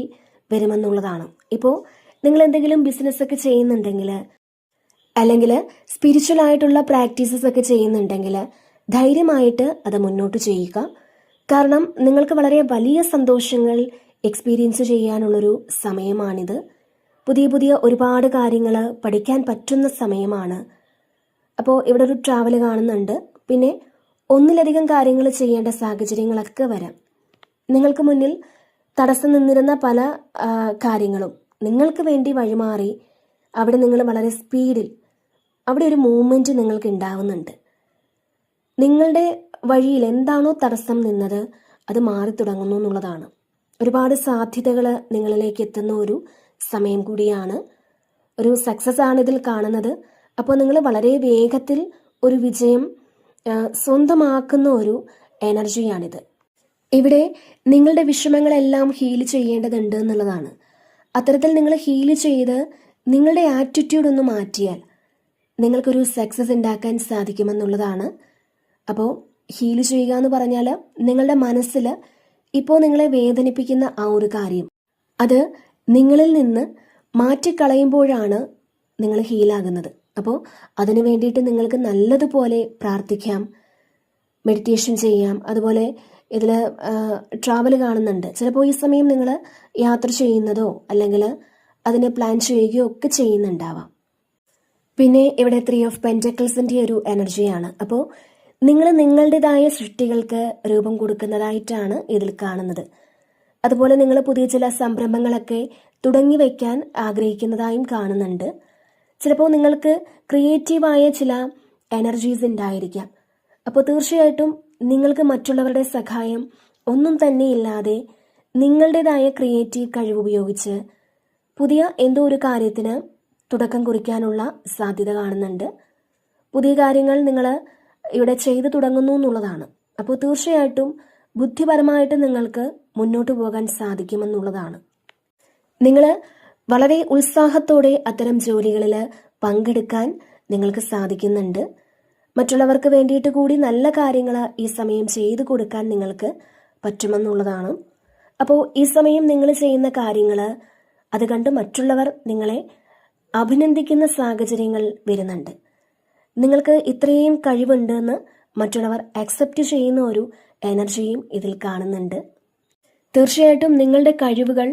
വരുമെന്നുള്ളതാണ്. ഇപ്പോൾ നിങ്ങൾ എന്തെങ്കിലും ബിസിനസ്സൊക്കെ ചെയ്യുന്നുണ്ടെങ്കിൽ, അല്ലെങ്കിൽ സ്പിരിച്വൽ ആയിട്ടുള്ള പ്രാക്ടീസസ് ഒക്കെ ചെയ്യുന്നുണ്ടെങ്കിൽ ധൈര്യമായിട്ട് അത് മുന്നോട്ട് ചെയ്യുക. കാരണം നിങ്ങൾക്ക് വളരെ വലിയ സന്തോഷങ്ങൾ എക്സ്പീരിയൻസ് ചെയ്യാനുള്ളൊരു സമയമാണിത്. പുതിയ ഒരുപാട് കാര്യങ്ങൾ പഠിക്കാൻ പറ്റുന്ന സമയമാണ്. അപ്പോൾ ഇവിടെ ഒരു ട്രാവൽ കാണുന്നുണ്ട്. പിന്നെ ഒന്നിലധികം കാര്യങ്ങൾ ചെയ്യേണ്ട സാഹചര്യങ്ങളൊക്കെ വരാം. നിങ്ങൾക്ക് മുന്നിൽ തടസ്സം നിന്നിരുന്ന പല കാര്യങ്ങളും നിങ്ങൾക്ക് വേണ്ടി വഴിമാറി അവിടെ നിങ്ങൾ വളരെ സ്പീഡിൽ അവിടെ ഒരു മൂവ്മെൻറ്റ് നിങ്ങൾക്ക് ഉണ്ടാവുന്നുണ്ട്. നിങ്ങളുടെ വഴിയിൽ എന്താണോ തടസ്സം നിന്നത് അത് മാറി തുടങ്ങുന്നു എന്നുള്ളതാണ്. ഒരുപാട് സാധ്യതകൾ നിങ്ങളിലേക്ക് എത്തുന്ന ഒരു സമയം കൂടിയാണ്. ഒരു സക്സസ് ആണ് ഇതിൽ കാണുന്നത്. അപ്പോൾ നിങ്ങൾ വളരെ വേഗത്തിൽ ഒരു വിജയം സ്വന്തമാക്കുന്ന ഒരു എനർജിയാണിത്. ഇവിടെ നിങ്ങളുടെ വിഷമങ്ങളെല്ലാം ഹീൽ ചെയ്യേണ്ടതുണ്ട് എന്നുള്ളതാണ്. അത്തരത്തിൽ നിങ്ങൾ ഹീൽ ചെയ്ത് നിങ്ങളുടെ ആറ്റിറ്റ്യൂഡ് ഒന്ന് മാറ്റിയാൽ നിങ്ങൾക്കൊരു സക്സസ് ഉണ്ടാക്കാൻ സാധിക്കുമെന്നുള്ളതാണ്. അപ്പോൾ ഹീൽ ചെയ്യുക എന്ന് പറഞ്ഞാൽ നിങ്ങളുടെ മനസ്സിൽ ഇപ്പോൾ നിങ്ങളെ വേദനിപ്പിക്കുന്ന ആ ഒരു കാര്യം അത് നിങ്ങളിൽ നിന്ന് മാറ്റിക്കളയുമ്പോഴാണ് നിങ്ങൾ ഹീലാകുന്നത്. അപ്പോൾ അതിനു വേണ്ടിയിട്ട് നിങ്ങൾക്ക് നല്ലതുപോലെ പ്രാർത്ഥിക്കാം, മെഡിറ്റേഷൻ ചെയ്യാം. അതുപോലെ ഇതിൽ ട്രാവൽ കാണുന്നുണ്ട്. ചിലപ്പോൾ ഈ സമയം നിങ്ങൾ യാത്ര ചെയ്യുന്നതോ അല്ലെങ്കിൽ അതിനെ പ്ലാൻ ചെയ്യുകയോ ഒക്കെ ചെയ്യുന്നുണ്ടാവാം. പിന്നെ ഇവിടെ 3 ഓഫ് പെൻറ്റക്കിൾസിൻ്റെ ഒരു എനർജിയാണ്. അപ്പോൾ നിങ്ങൾ നിങ്ങളുടേതായ സൃഷ്ടികൾക്ക് രൂപം കൊടുക്കുന്നതായിട്ടാണ് ഇതിൽ കാണുന്നത്. അതുപോലെ നിങ്ങൾ പുതിയ ചില സംരംഭങ്ങളൊക്കെ തുടങ്ങി വയ്ക്കാൻ ആഗ്രഹിക്കുന്നതായും കാണുന്നുണ്ട്. ചിലപ്പോൾ നിങ്ങൾക്ക് ക്രിയേറ്റീവായ ചില എനർജീസ് ഉണ്ടായിരിക്കാം. അപ്പോൾ തീർച്ചയായിട്ടും നിങ്ങൾക്ക് മറ്റുള്ളവരുടെ സഹായം ഒന്നും തന്നെ ഇല്ലാതെ നിങ്ങളുടേതായ ക്രിയേറ്റീവ് കഴിവ് ഉപയോഗിച്ച് പുതിയ എന്തോ ഒരു കാര്യത്തിന് തുടക്കം കുറിക്കാനുള്ള സാധ്യത കാണുന്നുണ്ട്. പുതിയ കാര്യങ്ങൾ നിങ്ങൾ ഇവിടെ ചെയ്തു തുടങ്ങുന്നു എന്നുള്ളതാണ്. അപ്പോൾ തീർച്ചയായിട്ടും ബുദ്ധിപരമായിട്ട് നിങ്ങൾക്ക് മുന്നോട്ട് പോകാൻ സാധിക്കുമെന്നുള്ളതാണ്. നിങ്ങൾ വളരെ ഉത്സാഹത്തോടെ അത്തരം ജോലികളിൽ പങ്കെടുക്കാൻ നിങ്ങൾക്ക് സാധിക്കുന്നുണ്ട്. മറ്റുള്ളവർക്ക് വേണ്ടിയിട്ട് കൂടി നല്ല കാര്യങ്ങൾ ഈ സമയം ചെയ്തു കൊടുക്കാൻ നിങ്ങൾക്ക് പറ്റുമെന്നുള്ളതാണ്. അപ്പോൾ ഈ സമയം നിങ്ങൾ ചെയ്യുന്ന കാര്യങ്ങൾ അത് കണ്ട് മറ്റുള്ളവർ നിങ്ങളെ അഭിനന്ദിക്കുന്ന സാഹചര്യങ്ങൾ വരുന്നുണ്ട്. നിങ്ങൾക്ക് ഇത്രയും കഴിവുണ്ടെന്ന് മറ്റുള്ളവർ അക്സെപ്റ്റ് ചെയ്യുന്ന ഒരു എനർജിയും ഇതിൽ കാണുന്നുണ്ട്. തീർച്ചയായിട്ടും നിങ്ങളുടെ കഴിവുകൾ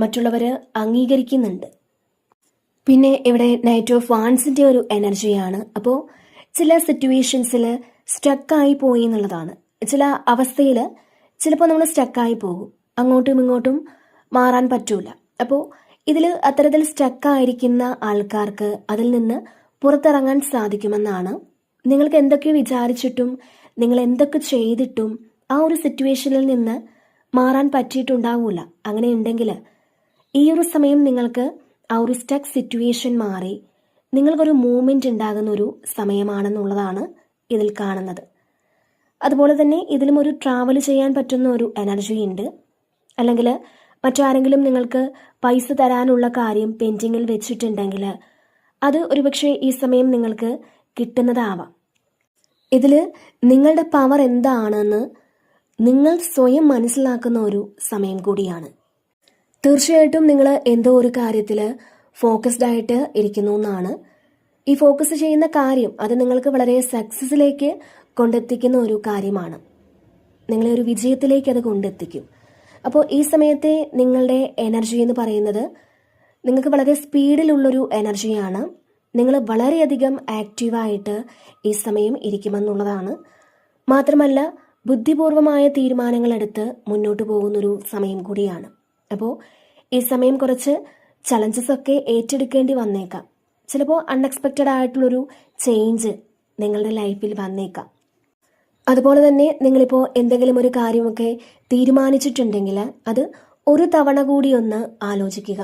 മറ്റുള്ളവർ അംഗീകരിക്കുന്നുണ്ട്. പിന്നെ ഇവിടെ നൈറ്റ് ഓഫ് വാൻസിൻ്റെ ഒരു എനർജിയാണ്. അപ്പോൾ ചില സിറ്റുവേഷൻസിൽ സ്റ്റക്കായി പോയി എന്നുള്ളതാണ്. ചില അവസ്ഥയിൽ ചിലപ്പോൾ നമ്മൾ സ്റ്റക്കായി പോകും, അങ്ങോട്ടും ഇങ്ങോട്ടും മാറാൻ പറ്റൂല. അപ്പോൾ ഇതിൽ അത്തരത്തിൽ സ്റ്റക്കായിരിക്കുന്ന ആൾക്കാർക്ക് അതിൽ നിന്ന് പുറത്തിറങ്ങാൻ സാധിക്കുമെന്നാണ്. നിങ്ങൾക്ക് എന്തൊക്കെ വിചാരിച്ചിട്ടും നിങ്ങൾ എന്തൊക്കെ ചെയ്തിട്ടും ആ ഒരു സിറ്റുവേഷനിൽ നിന്ന് മാറാൻ പറ്റിയിട്ടുണ്ടാവില്ല. അങ്ങനെ ഉണ്ടെങ്കിൽ ഈ ഒരു സമയം നിങ്ങൾക്ക് ആ ഒരു സ്റ്റക്ക് സിറ്റുവേഷൻ മാറി നിങ്ങൾക്കൊരു മൂവ്മെൻറ്റ് ഉണ്ടാകുന്ന ഒരു സമയമാണെന്നുള്ളതാണ് ഇതിൽ കാണുന്നത്. അതുപോലെ തന്നെ ഇതിലും ഒരു ട്രാവൽ ചെയ്യാൻ പറ്റുന്ന ഒരു എനർജി ഉണ്ട്. അല്ലെങ്കിൽ മറ്റാരെങ്കിലും നിങ്ങൾക്ക് പൈസ തരാനുള്ള കാര്യം പെൻഡിങ്ങിൽ വെച്ചിട്ടുണ്ടെങ്കിൽ അത് ഒരുപക്ഷെ ഈ സമയം നിങ്ങൾക്ക് കിട്ടുന്നതാവാം. ഇതിൽ നിങ്ങളുടെ പവർ എന്താണെന്ന് നിങ്ങൾ സ്വയം മനസ്സിലാക്കുന്ന ഒരു സമയം കൂടിയാണ്. തീർച്ചയായിട്ടും നിങ്ങൾ എന്തോ ഒരു കാര്യത്തിൽ ഫോക്കസ്ഡ് ആയിട്ട് ഇരിക്കുന്നു എന്നാണ്. ഈ ഫോക്കസ് ചെയ്യുന്ന കാര്യം അത് നിങ്ങൾക്ക് വളരെ സക്സസ്സിലേക്ക് കൊണ്ടെത്തിക്കുന്ന ഒരു കാര്യമാണ്. നിങ്ങളെ ഒരു വിജയത്തിലേക്ക് അത് കൊണ്ടെത്തിക്കും. അപ്പോൾ ഈ സമയത്തെ നിങ്ങളുടെ എനർജി എന്ന് പറയുന്നത് നിങ്ങൾക്ക് വളരെ സ്പീഡിലുള്ളൊരു എനർജിയാണ്. നിങ്ങൾ വളരെയധികം ആക്റ്റീവായിട്ട് ഈ സമയം ഇരിക്കുമെന്നുള്ളതാണ്. മാത്രമല്ല ബുദ്ധിപൂർവമായ തീരുമാനങ്ങളെടുത്ത് മുന്നോട്ട് പോകുന്നൊരു സമയം കൂടിയാണ്. അപ്പോൾ ഈ സമയം കുറച്ച് ചലഞ്ചസ് ഒക്കെ ഏറ്റെടുക്കേണ്ടി വന്നേക്കാം. ചിലപ്പോൾ അൺഎക്സ്പെക്റ്റഡ് ആയിട്ടുള്ളൊരു ചേഞ്ച് നിങ്ങളുടെ ലൈഫിൽ വന്നേക്കാം. അതുപോലെ തന്നെ നിങ്ങളിപ്പോൾ എന്തെങ്കിലും ഒരു കാര്യമൊക്കെ തീരുമാനിച്ചിട്ടുണ്ടെങ്കിൽ അത് ഒരു തവണ കൂടി ഒന്ന് ആലോചിക്കുക.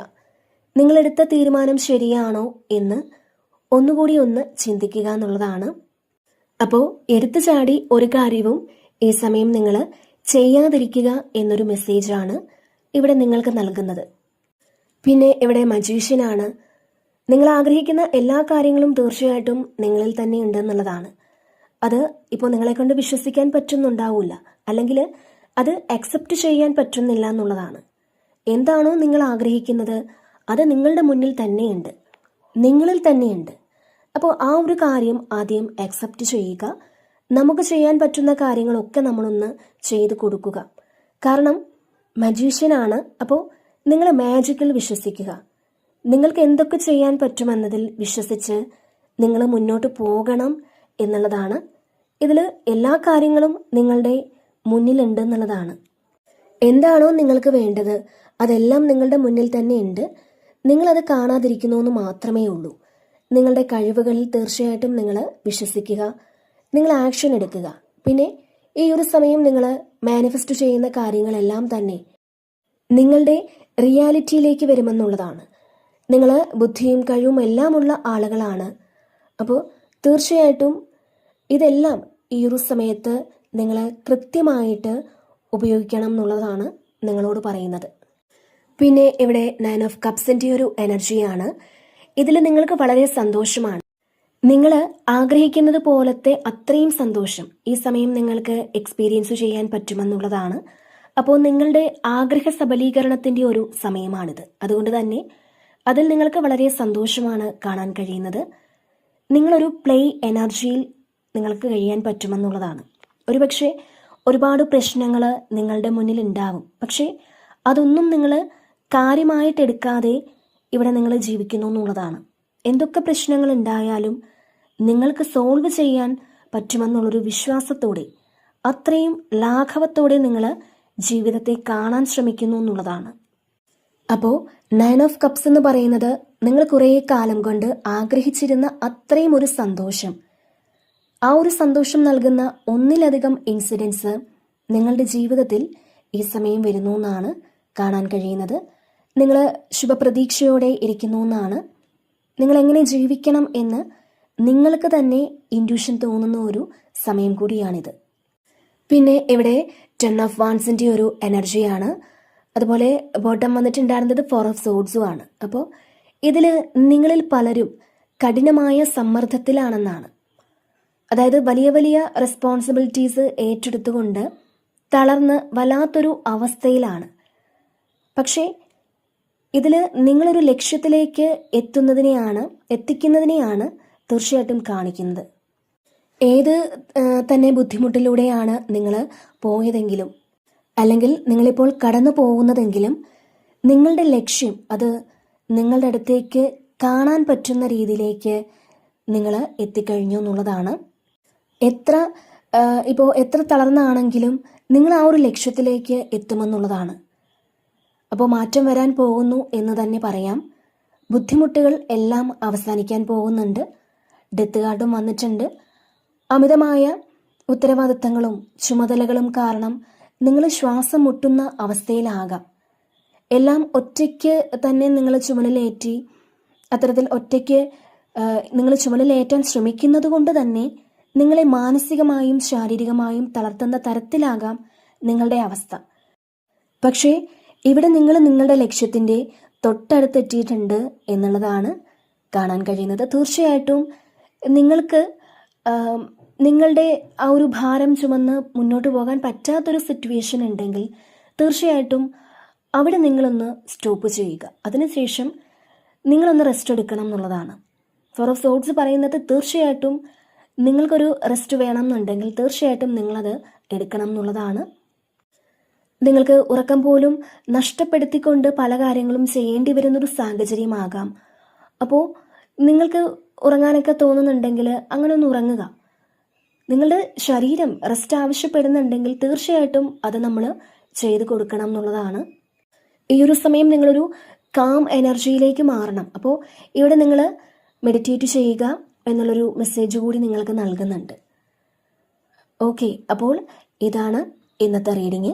നിങ്ങളെടുത്ത തീരുമാനം ശരിയാണോ എന്ന് ഒന്നുകൂടി ഒന്ന് ചിന്തിക്കുക എന്നുള്ളതാണ്. അപ്പോൾ എടുത്തു ചാടി ഒരു കാര്യവും ഈ സമയം നിങ്ങൾ ചെയ്യാതിരിക്കുക എന്നൊരു മെസ്സേജാണ് ഇവിടെ നിങ്ങൾക്ക് നൽകുന്നത്. പിന്നെ ഇവിടെ മജീഷ്യനാണ്. നിങ്ങൾ ആഗ്രഹിക്കുന്ന എല്ലാ കാര്യങ്ങളും തീർച്ചയായിട്ടും നിങ്ങളിൽ തന്നെ ഉണ്ടെന്നുള്ളതാണ്. അത് ഇപ്പോൾ നിങ്ങളെ കൊണ്ട് വിശ്വസിക്കാൻ പറ്റുന്നുണ്ടാവില്ല, അല്ലെങ്കിൽ അത് അക്സെപ്റ്റ് ചെയ്യാൻ പറ്റുന്നില്ല എന്നുള്ളതാണ്. എന്താണോ നിങ്ങൾ ആഗ്രഹിക്കുന്നത് അത് നിങ്ങളുടെ മുന്നിൽ തന്നെയുണ്ട്, നിങ്ങളിൽ തന്നെയുണ്ട്. അപ്പോൾ ആ ഒരു കാര്യം ആദ്യം അക്സെപ്റ്റ് ചെയ്യുക. നമുക്ക് ചെയ്യാൻ പറ്റുന്ന കാര്യങ്ങളൊക്കെ നമ്മളൊന്ന് ചെയ്തു കൊടുക്കുക. കാരണം മജീഷ്യനാണ്. അപ്പോൾ നിങ്ങൾ മാജിക്കിൽ വിശ്വസിക്കുക. നിങ്ങൾക്ക് എന്തൊക്കെ ചെയ്യാൻ പറ്റുമെന്നതിൽ വിശ്വസിച്ച് നിങ്ങൾ മുന്നോട്ട് പോകണം എന്നുള്ളതാണ്. ഇതിൽ എല്ലാ കാര്യങ്ങളും നിങ്ങളുടെ മുന്നിലുണ്ടെന്നുള്ളതാണ്. എന്താണോ നിങ്ങൾക്ക് വേണ്ടത് അതെല്ലാം നിങ്ങളുടെ മുന്നിൽ തന്നെ ഉണ്ട്. നിങ്ങളത് കാണാതിരിക്കുന്നു എന്ന് മാത്രമേ ഉള്ളൂ. നിങ്ങളുടെ കഴിവുകളിൽ തീർച്ചയായിട്ടും നിങ്ങൾ വിശ്വസിക്കുക, നിങ്ങൾ ആക്ഷൻ എടുക്കുക. പിന്നെ ഈ ഒരു സമയം നിങ്ങൾ മാനിഫെസ്റ്റ് ചെയ്യുന്ന കാര്യങ്ങളെല്ലാം തന്നെ നിങ്ങളുടെ റിയാലിറ്റിയിലേക്ക് വരുമെന്നുള്ളതാണ്. നിങ്ങൾ ബുദ്ധിയും കഴിവും എല്ലാമുള്ള ആളുകളാണ്. അപ്പോൾ തീർച്ചയായിട്ടും ഇതെല്ലാം ഈ ഒരു സമയത്ത് നിങ്ങൾ കൃത്യമായിട്ട് ഉപയോഗിക്കണം എന്നുള്ളതാണ് നിങ്ങളോട് പറയുന്നത്. പിന്നെ ഇവിടെ 9 ഓഫ് കപ്സിൻ്റെ ഒരു എനർജിയാണ്. ഇതിൽ നിങ്ങൾക്ക് വളരെ സന്തോഷമാണ്. നിങ്ങൾ ആഗ്രഹിക്കുന്നത് പോലത്തെ അത്രയും സന്തോഷം ഈ സമയം നിങ്ങൾക്ക് എക്സ്പീരിയൻസ് ചെയ്യാൻ പറ്റുമെന്നുള്ളതാണ്. അപ്പോൾ നിങ്ങളുടെ ആഗ്രഹ സബലീകരണത്തിൻ്റെ ഒരു സമയമാണിത്. അതുകൊണ്ട് തന്നെ അതിൽ നിങ്ങൾക്ക് വളരെ സന്തോഷമാണ് കാണാൻ കഴിയുന്നത്. നിങ്ങളൊരു പ്ലേ എനർജിയിൽ നിങ്ങൾക്ക് കഴിയാൻ പറ്റുമെന്നുള്ളതാണ്. ഒരുപക്ഷെ ഒരുപാട് പ്രശ്നങ്ങൾ നിങ്ങളുടെ മുന്നിൽ ഉണ്ടാവും, പക്ഷേ അതൊന്നും നിങ്ങൾ കാര്യമായിട്ടെടുക്കാതെ ഇവിടെ നിങ്ങൾ ജീവിക്കുന്നു എന്നുള്ളതാണ്. എന്തൊക്കെ പ്രശ്നങ്ങൾ ഉണ്ടായാലും നിങ്ങൾക്ക് സോൾവ് ചെയ്യാൻ പറ്റുമെന്നുള്ളൊരു വിശ്വാസത്തോടെ, അത്രയും ലാഘവത്തോടെ നിങ്ങൾ ജീവിതത്തെ കാണാൻ ശ്രമിക്കുന്നു എന്നുള്ളതാണ്. അപ്പോൾ 9 ഓഫ് കപ്സ് എന്ന് പറയുന്നത് നിങ്ങൾ കുറേ കാലം കൊണ്ട് ആഗ്രഹിച്ചിരുന്ന അത്രയും ഒരു സന്തോഷം, ആ ഒരു സന്തോഷം നൽകുന്ന ഒന്നിലധികം ഇൻസിഡൻസ് നിങ്ങളുടെ ജീവിതത്തിൽ ഈ സമയം വരുന്നു എന്നാണ് കാണാൻ കഴിയുന്നത്. നിങ്ങൾ ശുഭപ്രതീക്ഷയോടെ ഇരിക്കുന്നു എന്നാണ്. നിങ്ങൾ എങ്ങനെ ജീവിക്കണം എന്ന് നിങ്ങൾക്ക് തന്നെ ഇൻറ്റ്യൂഷൻ തോന്നുന്ന ഒരു സമയം കൂടിയാണിത്. പിന്നെ ഇവിടെ 10 ഓഫ് വാൻസിൻ്റെ ഒരു എനർജിയാണ്. അതുപോലെ ബോട്ടം വന്നിട്ടുണ്ടായിരുന്നത് 4 ഓഫ് സോഡ്സും ആണ്. അപ്പോൾ ഇതിൽ നിങ്ങളിൽ പലരും കഠിനമായ സമ്മർദ്ദത്തിലാണെന്നാണ്. അതായത് വലിയ വലിയ റെസ്പോൺസിബിലിറ്റീസ് ഏറ്റെടുത്തുകൊണ്ട് തളർന്ന് വല്ലാത്തൊരു അവസ്ഥയിലാണ്. പക്ഷേ ഇതിൽ നിങ്ങളൊരു ലക്ഷ്യത്തിലേക്ക് എത്തിക്കുന്നതിനെയാണ് തീർച്ചയായിട്ടും കാണിക്കുന്നത്. ഏത് തന്നെ ബുദ്ധിമുട്ടിലൂടെയാണ് നിങ്ങൾ പോയതെങ്കിലും, അല്ലെങ്കിൽ നിങ്ങളിപ്പോൾ കടന്നു പോകുന്നതെങ്കിലും, നിങ്ങളുടെ ലക്ഷ്യം അത് നിങ്ങളുടെ അടുത്തേക്ക് കാണാൻ പറ്റുന്ന രീതിയിലേക്ക് നിങ്ങൾ എത്തിക്കഴിഞ്ഞു എന്നുള്ളതാണ്. എത്ര തളർന്നാണെങ്കിലും നിങ്ങൾ ആ ഒരു ലക്ഷ്യത്തിലേക്ക് എത്തുമെന്നുള്ളതാണ്. അപ്പോൾ മാറ്റം വരാൻ പോകുന്നു എന്ന് തന്നെ പറയാം. ബുദ്ധിമുട്ടുകൾ എല്ലാം അവസാനിക്കാൻ പോകുന്നുണ്ട്. ഡെത്ത് കാർഡും വന്നിട്ടുണ്ട്. അമിതമായ ഉത്തരവാദിത്തങ്ങളും ചുമതലകളും കാരണം നിങ്ങൾ ശ്വാസം മുട്ടുന്ന അവസ്ഥയിലാകാം. എല്ലാം ഒറ്റയ്ക്ക് തന്നെ നിങ്ങൾ ചുമലിലേറ്റി, അത്തരത്തിൽ ഒറ്റയ്ക്ക് നിങ്ങൾ ചുമലിലേറ്റാൻ ശ്രമിക്കുന്നത് കൊണ്ട് തന്നെ നിങ്ങളെ മാനസികമായും ശാരീരികമായും തളർത്തുന്ന തരത്തിലാകാം നിങ്ങളുടെ അവസ്ഥ. പക്ഷേ ഇവിടെ നിങ്ങൾ നിങ്ങളുടെ ലക്ഷ്യത്തിൻ്റെ തൊട്ടടുത്തെത്തിയിട്ടുണ്ട് എന്നുള്ളതാണ് കാണാൻ കഴിയുന്നത്. തീർച്ചയായിട്ടും നിങ്ങൾക്ക് നിങ്ങളുടെ ആ ഒരു ഭാരം ചുമന്ന് മുന്നോട്ട് പോകാൻ പറ്റാത്തൊരു സിറ്റുവേഷൻ ഉണ്ടെങ്കിൽ തീർച്ചയായിട്ടും അവിടെ നിങ്ങളൊന്ന് സ്റ്റോപ്പ് ചെയ്യുക. അതിനുശേഷം നിങ്ങളൊന്ന് റെസ്റ്റ് എടുക്കണം എന്നുള്ളതാണ്. 4 ഓഫ് സോഡ്സ് പറയുന്നത് തീർച്ചയായിട്ടും നിങ്ങൾക്കൊരു റെസ്റ്റ് വേണം എന്നുണ്ടെങ്കിൽ തീർച്ചയായിട്ടും നിങ്ങളത് എടുക്കണം എന്നുള്ളതാണ്. നിങ്ങൾക്ക് ഉറക്കം പോലും നഷ്ടപ്പെടുത്തിക്കൊണ്ട് പല കാര്യങ്ങളും ചെയ്യേണ്ടി വരുന്നൊരു സാഹചര്യമാകാം. അപ്പോൾ നിങ്ങൾക്ക് ഉറങ്ങാനൊക്കെ തോന്നുന്നുണ്ടെങ്കിൽ അങ്ങനെ ഒന്ന് ഉറങ്ങുക. നിങ്ങളുടെ ശരീരം റെസ്റ്റ് ആവശ്യപ്പെടുന്നുണ്ടെങ്കിൽ തീർച്ചയായിട്ടും അത് നമ്മൾ ചെയ്ത് കൊടുക്കണം എന്നുള്ളതാണ്. ഈ ഒരു സമയം നിങ്ങളൊരു കാം എനർജിയിലേക്ക് മാറണം. അപ്പോൾ ഇവിടെ നിങ്ങൾ മെഡിറ്റേറ്റ് ചെയ്യുക എന്നുള്ളൊരു മെസ്സേജ് കൂടി നിങ്ങൾക്ക് നൽകുന്നുണ്ട്. ഓക്കെ, അപ്പോൾ ഇതാണ് ഇന്നത്തെ റീഡിങ്.